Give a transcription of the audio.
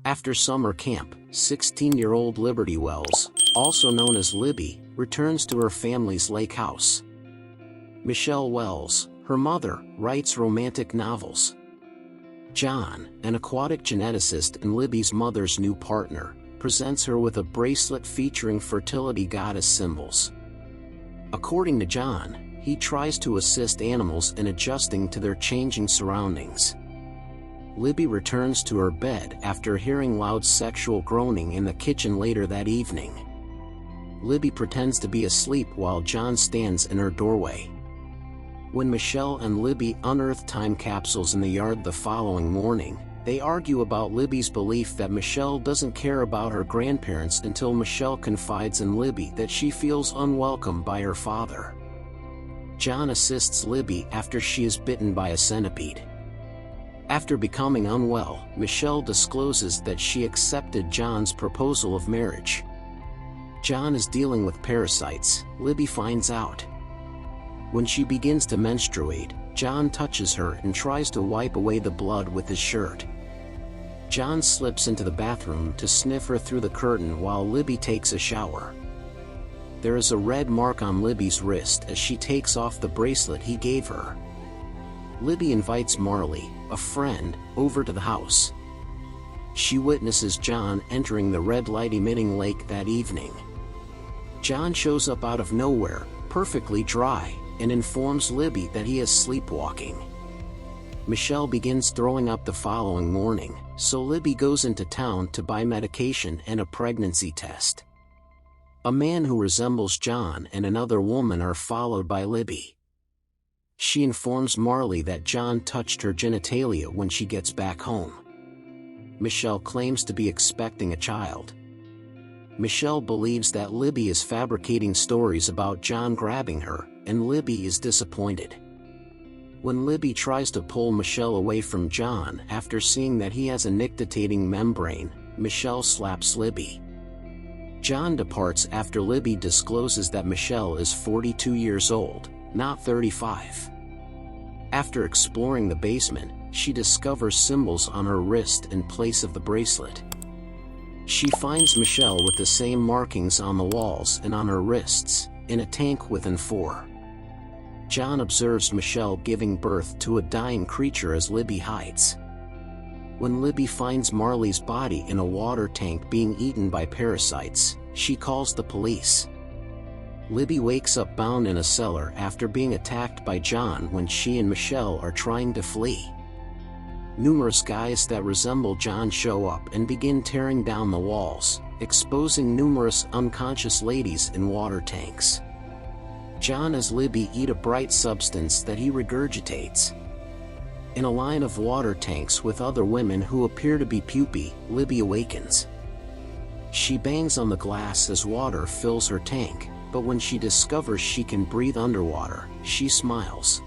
After summer camp, 16-year-old Liberty Wells, also known as Libby, returns to her family's lake house. Michelle Wells, her mother, writes romantic novels. John, an aquatic geneticist and Libby's mother's new partner, presents her with a bracelet featuring fertility goddess symbols. According to John, he tries to assist animals in adjusting to their changing surroundings. Libby returns to her bed after hearing loud sexual groaning in the kitchen later that evening. Libby pretends to be asleep while John stands in her doorway. When Michelle and Libby unearth time capsules in the yard the following morning, they argue about Libby's belief that Michelle doesn't care about her grandparents until Michelle confides in Libby that she feels unwelcome by her father. John assists Libby after she is bitten by a centipede. After becoming unwell, Michelle discloses that she accepted John's proposal of marriage. John is dealing with parasites, Libby finds out. When she begins to menstruate, John touches her and tries to wipe away the blood with his shirt. John slips into the bathroom to sniff her through the curtain while Libby takes a shower. There is a red mark on Libby's wrist as she takes off the bracelet he gave her. Libby invites Marley, a friend, over to the house. She witnesses John entering the red light-emitting lake that evening. John shows up out of nowhere, perfectly dry, and informs Libby that he is sleepwalking. Michelle begins throwing up the following morning, so Libby goes into town to buy medication and a pregnancy test. A man who resembles John and another woman are followed by Libby. She informs Marley that John touched her genitalia when she gets back home. Michelle claims to be expecting a child. Michelle believes that Libby is fabricating stories about John grabbing her, and Libby is disappointed. When Libby tries to pull Michelle away from John after seeing that he has a nictitating membrane, Michelle slaps Libby. John departs after Libby discloses that Michelle is 42 years old, not 35. After exploring the basement, she discovers symbols on her wrist in place of the bracelet. She finds Michelle with the same markings on the walls and on her wrists, in a tank within 4. John observes Michelle giving birth to a dying creature as Libby hides. When Libby finds Marley's body in a water tank being eaten by parasites, she calls the police. Libby wakes up bound in a cellar after being attacked by John when she and Michelle are trying to flee. Numerous guys that resemble John show up and begin tearing down the walls, exposing numerous unconscious ladies in water tanks. John as Libby eat a bright substance that he regurgitates. In a line of water tanks with other women who appear to be pupae, Libby awakens. She bangs on the glass as water fills her tank, but when she discovers she can breathe underwater, she smiles.